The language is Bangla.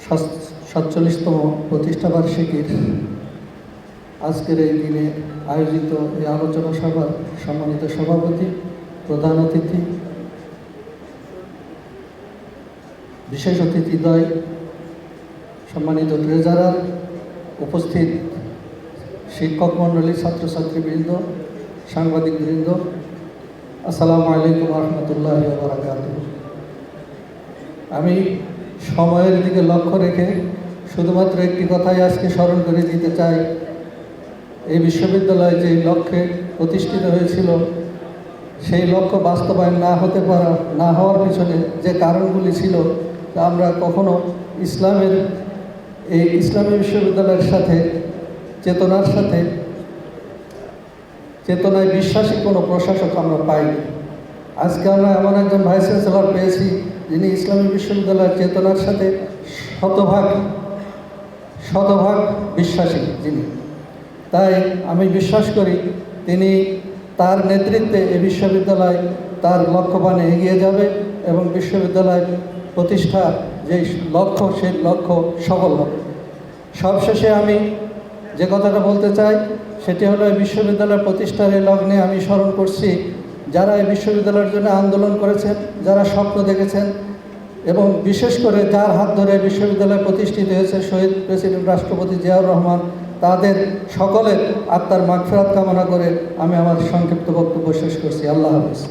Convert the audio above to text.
47তম প্রতিষ্ঠাবার্ষিকীর আজকের এই দিনে আয়োজিত এই আলোচনা সভার সম্মানিত সভাপতি, প্রধান অতিথি, বিশেষ অতিথিদ্বয়, সম্মানিত ট্রেজারার, উপস্থিত শিক্ষক মণ্ডলী, ছাত্রছাত্রীবৃন্দ, সাংবাদিকবৃন্দ, আসসালামু আলাইকুম রহমতুল্লাহি ওয়া বারাকাতুহু। আমি সময়ের দিকে লক্ষ্য রেখে শুধুমাত্র একটি কথাই আজকে স্মরণ করে দিতে চাই। এই বিশ্ববিদ্যালয় যে লক্ষ্যে প্রতিষ্ঠিত হয়েছিল, সেই লক্ষ্য বাস্তবায়ন না হওয়ার পিছনে যে কারণগুলি ছিল, তা আমরা কখনো ইসলামী বিশ্ববিদ্যালয়ের সাথে চেতনায় বিশ্বাসী কোনো প্রশাসক আমরা পাইনি। আজকে আমরা এমন একজন ভাইস চ্যান্সেলর পেয়েছি যিনি ইসলামী বিশ্ববিদ্যালয়ের চেতনার সাথে শতভাগ বিশ্বাসী যিনি। তাই আমি বিশ্বাস করি তিনি তার নেতৃত্বে এই বিশ্ববিদ্যালয় তার লক্ষ্যবানে এগিয়ে যাবে এবং বিশ্ববিদ্যালয় প্রতিষ্ঠা যে লক্ষ্য, সেই লক্ষ্য সফল হবে। সবশেষে আমি যে কথাটা বলতে চাই সেটি হলো, এই বিশ্ববিদ্যালয় প্রতিষ্ঠার এই লগ্নে আমি স্মরণ করছি যারা এই বিশ্ববিদ্যালয়ের জন্য আন্দোলন করেছেন, যারা স্বপ্ন দেখেছেন, এবং বিশেষ করে যার হাত ধরে বিশ্ববিদ্যালয় প্রতিষ্ঠিত হয়েছে, শহীদ প্রেসিডেন্ট রাষ্ট্রপতি জিয়াউর রহমান, তাদের সকলের আত্মার মাগফিরাত কামনা করে আমি আমার সংক্ষিপ্ত বক্তব্য শেষ করছি। আল্লাহ হাফেজ।